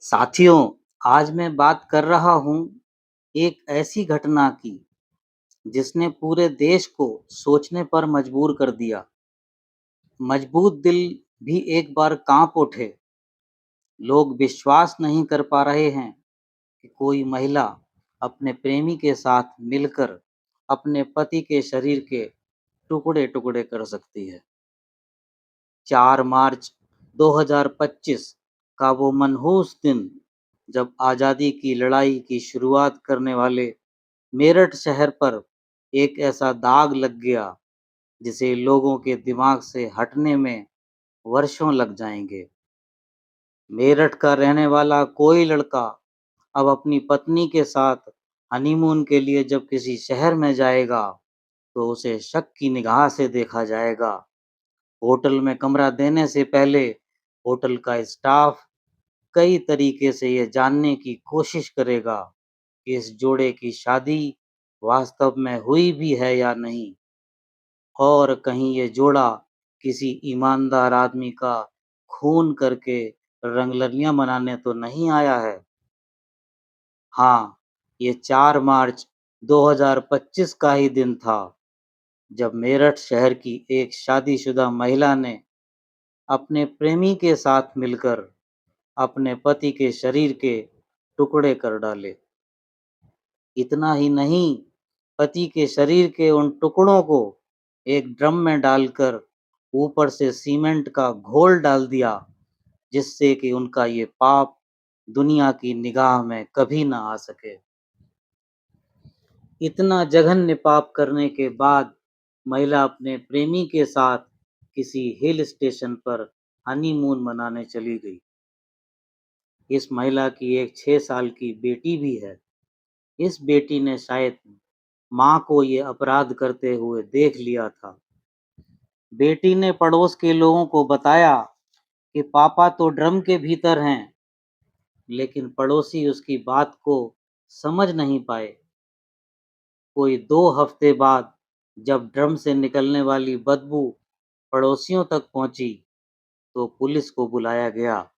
साथियों, आज मैं बात कर रहा हूँ एक ऐसी घटना की जिसने पूरे देश को सोचने पर मजबूर कर दिया। मजबूत दिल भी एक बार कांप उठे। लोग विश्वास नहीं कर पा रहे हैं कि कोई महिला अपने प्रेमी के साथ मिलकर अपने पति के शरीर के टुकड़े-टुकड़े कर सकती है। 4 मार्च 2025 का वो मनहूस दिन जब आज़ादी की लड़ाई की शुरुआत करने वाले मेरठ शहर पर एक ऐसा दाग लग गया जिसे लोगों के दिमाग से हटने में वर्षों लग जाएंगे। मेरठ का रहने वाला कोई लड़का अब अपनी पत्नी के साथ हनीमून के लिए जब किसी शहर में जाएगा तो उसे शक की निगाह से देखा जाएगा। होटल में कमरा देने से पहले होटल का स्टाफ कई तरीके से ये जानने की कोशिश करेगा कि इस जोड़े की शादी वास्तव में हुई भी है या नहीं, और कहीं ये जोड़ा किसी ईमानदार आदमी का खून करके रंगरलियां मनाने तो नहीं आया है। हाँ, ये 4 मार्च 2025 का ही दिन था जब मेरठ शहर की एक शादीशुदा महिला ने अपने प्रेमी के साथ मिलकर अपने पति के शरीर के टुकड़े कर डाले। इतना ही नहीं, पति के शरीर के उन टुकड़ों को एक ड्रम में डालकर ऊपर से सीमेंट का घोल डाल दिया, जिससे कि उनका ये पाप दुनिया की निगाह में कभी ना आ सके। इतना जघन्य पाप करने के बाद महिला अपने प्रेमी के साथ किसी हिल स्टेशन पर हनीमून मनाने चली गई। इस महिला की एक 6 साल की बेटी भी है। इस बेटी ने शायद माँ को ये अपराध करते हुए देख लिया था। बेटी ने पड़ोस के लोगों को बताया कि पापा तो ड्रम के भीतर हैं, लेकिन पड़ोसी उसकी बात को समझ नहीं पाए। कोई 2 हफ्ते बाद जब ड्रम से निकलने वाली बदबू पड़ोसियों तक पहुंची, तो पुलिस को बुलाया गया।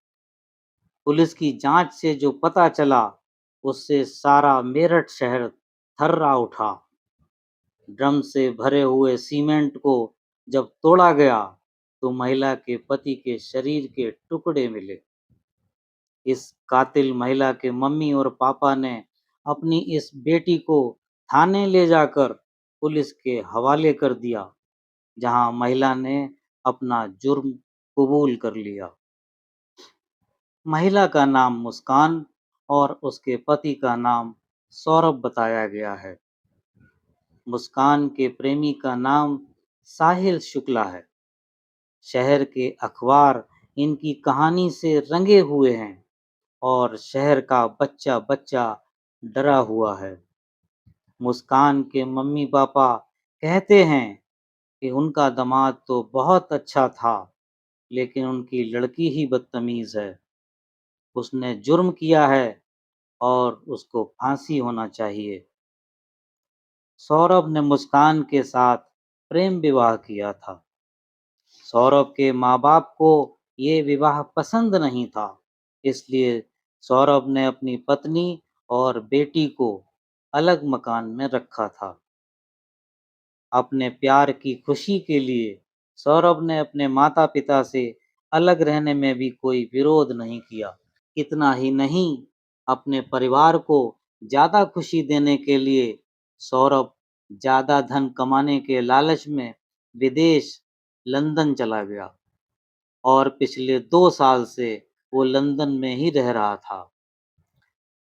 पुलिस की जांच से जो पता चला, उससे सारा मेरठ शहर थर्रा उठा। ड्रम से भरे हुए सीमेंट को जब तोड़ा गया, तो महिला के पति के शरीर के टुकड़े मिले। इस कातिल महिला के मम्मी और पापा ने अपनी इस बेटी को थाने ले जाकर पुलिस के हवाले कर दिया, जहां महिला ने अपना जुर्म कबूल कर लिया। महिला का नाम मुस्कान और उसके पति का नाम सौरभ बताया गया है। मुस्कान के प्रेमी का नाम साहिल शुक्ला है। शहर के अखबार इनकी कहानी से रंगे हुए हैं और शहर का बच्चा-बच्चा डरा हुआ है। मुस्कान के मम्मी-पापा कहते हैं कि उनका दामाद तो बहुत अच्छा था, लेकिन उनकी लड़की ही बदतमीज है। उसने जुर्म किया है और उसको फांसी होना चाहिए। सौरभ ने मुस्कान के साथ प्रेम विवाह किया था। सौरभ के माँ-बाप को ये विवाह पसंद नहीं था, इसलिए सौरभ ने अपनी पत्नी और बेटी को अलग मकान में रखा था। अपने प्यार की खुशी के लिए सौरभ ने अपने माता-पिता से अलग रहने में भी कोई विरोध नहीं किया। इतना ही नहीं, अपने परिवार को ज़्यादा खुशी देने के लिए सौरभ ज़्यादा धन कमाने के लालच में विदेश लंदन चला गया और पिछले 2 साल से वो लंदन में ही रह रहा था।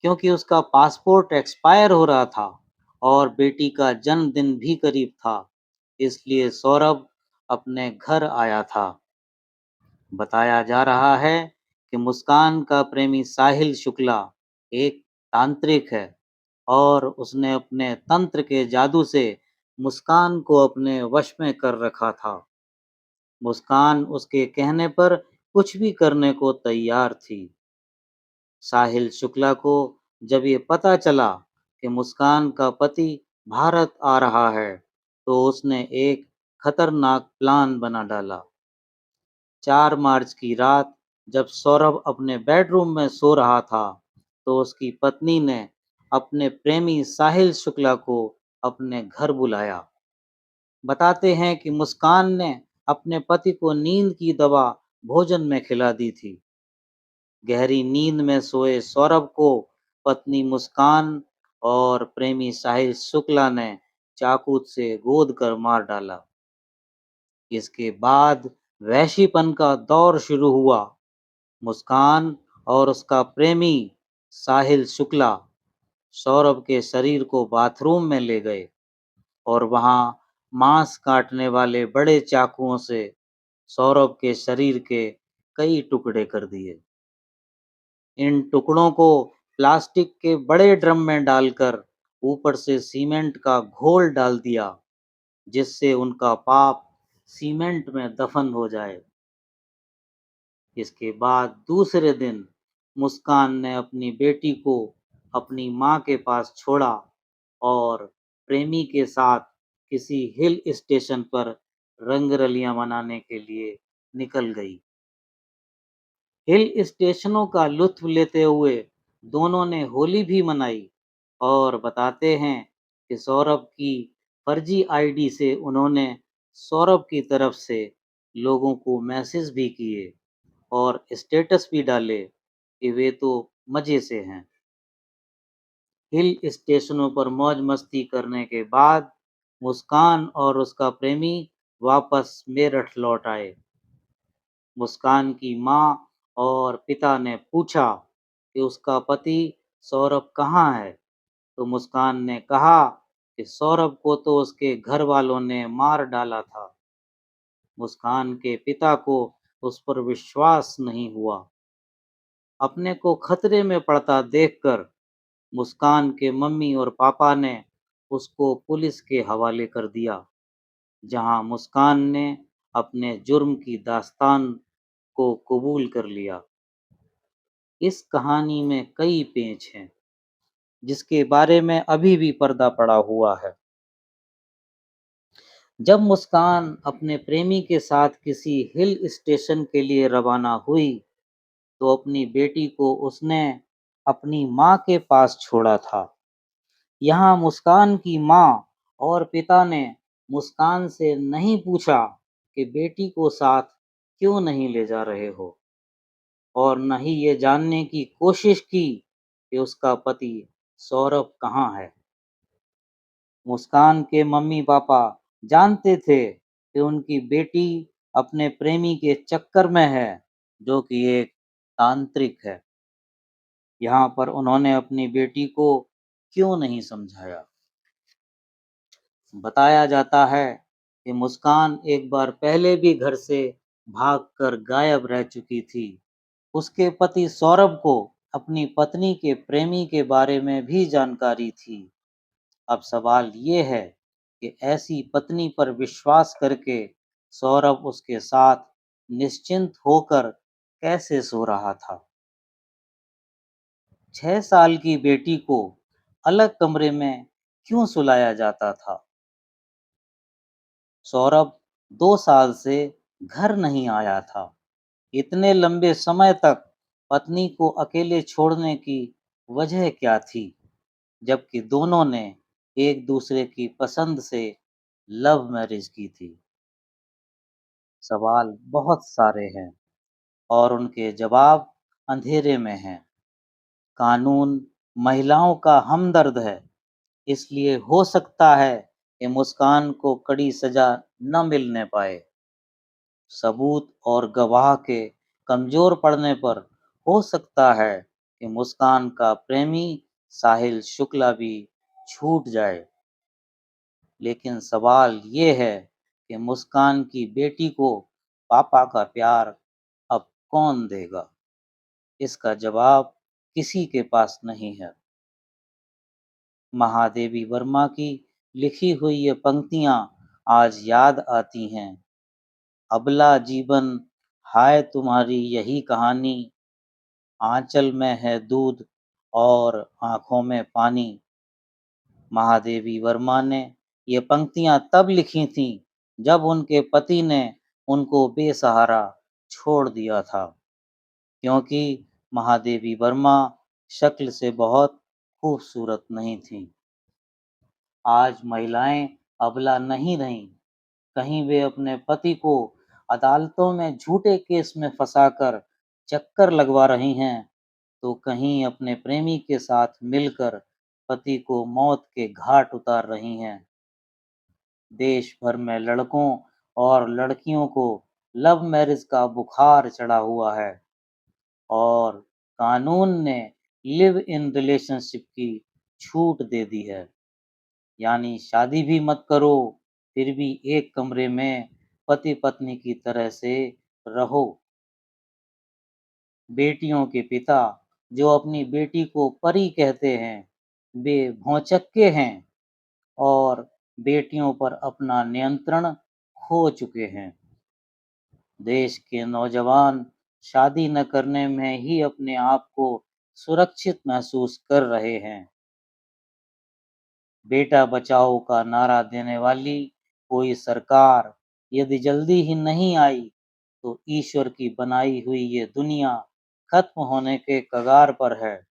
क्योंकि उसका पासपोर्ट एक्सपायर हो रहा था और बेटी का जन्मदिन भी करीब था, इसलिए सौरभ अपने घर आया था। बताया जा रहा है कि मुस्कान का प्रेमी साहिल शुक्ला एक तांत्रिक है और उसने अपने तंत्र के जादू से मुस्कान को अपने वश में कर रखा था। मुस्कान उसके कहने पर कुछ भी करने को तैयार थी। साहिल शुक्ला को जब ये पता चला कि मुस्कान का पति भारत आ रहा है, तो उसने एक खतरनाक प्लान बना डाला। 4 मार्च की रात जब सौरभ अपने बेडरूम में सो रहा था, तो उसकी पत्नी ने अपने प्रेमी साहिल शुक्ला को अपने घर बुलाया। बताते हैं कि मुस्कान ने अपने पति को नींद की दवा भोजन में खिला दी थी। गहरी नींद में सोए सौरभ को पत्नी मुस्कान और प्रेमी साहिल शुक्ला ने चाकू से गोद कर मार डाला। इसके बाद वैश्यपन का दौर शुरू हुआ। मुस्कान और उसका प्रेमी साहिल शुक्ला सौरभ के शरीर को बाथरूम में ले गए और वहां मांस काटने वाले बड़े चाकुओं से सौरभ के शरीर के कई टुकड़े कर दिए। इन टुकड़ों को प्लास्टिक के बड़े ड्रम में डालकर ऊपर से सीमेंट का घोल डाल दिया, जिससे उनका पाप सीमेंट में दफन हो जाए। इसके बाद दूसरे दिन मुस्कान ने अपनी बेटी को अपनी माँ के पास छोड़ा और प्रेमी के साथ किसी हिल स्टेशन पर रंगरलियां मनाने के लिए निकल गई। हिल स्टेशनों का लुत्फ लेते हुए दोनों ने होली भी मनाई और बताते हैं कि सौरभ की फर्जी आईडी से उन्होंने सौरभ की तरफ से लोगों को मैसेज भी किए और स्टेटस भी डाले कि वे तो मजे से हैं। हिल स्टेशनों पर मौज मस्ती करने के बाद मुस्कान और उसका प्रेमी वापस मेरठ लौट आए। मुस्कान की माँ और पिता ने पूछा कि उसका पति सौरभ कहाँ है, तो मुस्कान ने कहा कि सौरभ को तो उसके घर वालों ने मार डाला था। मुस्कान के पिता को उस पर विश्वास नहीं हुआ। अपने को खतरे में पड़ता देखकर मुस्कान के मम्मी और पापा ने उसको पुलिस के हवाले कर दिया, जहां मुस्कान ने अपने जुर्म की दास्तान को कबूल कर लिया। इस कहानी में कई पेच हैं, जिसके बारे में अभी भी पर्दा पड़ा हुआ है। जब मुस्कान अपने प्रेमी के साथ किसी हिल स्टेशन के लिए रवाना हुई, तो अपनी बेटी को उसने अपनी माँ के पास छोड़ा था। यहाँ मुस्कान की माँ और पिता ने मुस्कान से नहीं पूछा कि बेटी को साथ क्यों नहीं ले जा रहे हो, और न ही ये जानने की कोशिश की कि उसका पति सौरभ कहाँ है। मुस्कान के मम्मी पापा जानते थे कि उनकी बेटी अपने प्रेमी के चक्कर में है, जो कि एक तांत्रिक है। यहाँ पर उन्होंने अपनी बेटी को क्यों नहीं समझाया। बताया जाता है कि मुस्कान एक बार पहले भी घर से भागकर गायब रह चुकी थी। उसके पति सौरभ को अपनी पत्नी के प्रेमी के बारे में भी जानकारी थी। अब सवाल ये है कि ऐसी पत्नी पर विश्वास करके सौरभ उसके साथ निश्चिंत होकर कैसे सो रहा था। 6 साल की बेटी को अलग कमरे में क्यों सुलाया जाता था। सौरभ 2 साल से घर नहीं आया था। इतने लंबे समय तक पत्नी को अकेले छोड़ने की वजह क्या थी, जबकि दोनों ने एक दूसरे की पसंद से लव मैरिज की थी। सवाल बहुत सारे हैं और उनके जवाब अंधेरे में हैं। कानून महिलाओं का हमदर्द है, इसलिए हो सकता है कि मुस्कान को कड़ी सजा न मिलने पाए। सबूत और गवाह के कमजोर पड़ने पर हो सकता है कि मुस्कान का प्रेमी साहिल शुक्ला भी छूट जाए। लेकिन सवाल ये है कि मुस्कान की बेटी को पापा का प्यार अब कौन देगा? इसका जवाब किसी के पास नहीं है। महादेवी वर्मा की लिखी हुई ये पंक्तियां आज याद आती हैं। अबला जीवन, हाय तुम्हारी यही कहानी, आंचल में है दूध और आंखों में पानी। महादेवी वर्मा ने ये पंक्तियां तब लिखी थीं जब उनके पति ने उनको बेसहारा छोड़ दिया था। क्योंकि महादेवी वर्मा शक्ल से बहुत खूबसूरत नहीं थीं। आज महिलाएं अबला नहीं रहीं। कहीं वे अपने पति को अदालतों में झूठे केस में फंसाकर चक्कर लगवा रही हैं, तो कहीं अपने प्रेमी के साथ मिलकर पति को मौत के घाट उतार रही हैं। देश भर में लड़कों और लड़कियों को लव मैरिज का बुखार चढ़ा हुआ है और कानून ने लिव इन रिलेशनशिप की छूट दे दी है। यानी शादी भी मत करो, फिर भी एक कमरे में पति पत्नी की तरह से रहो। बेटियों के पिता जो अपनी बेटी को परी कहते हैं, वे भौचक्के हैं और बेटियों पर अपना नियंत्रण खो चुके हैं। देश के नौजवान शादी न करने में ही अपने आप को सुरक्षित महसूस कर रहे हैं। बेटा बचाओ का नारा देने वाली कोई सरकार यदि जल्दी ही नहीं आई, तो ईश्वर की बनाई हुई ये दुनिया खत्म होने के कगार पर है।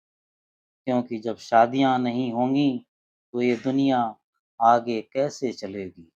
क्योंकि जब शादियां नहीं होंगी, तो ये दुनिया आगे कैसे चलेगी।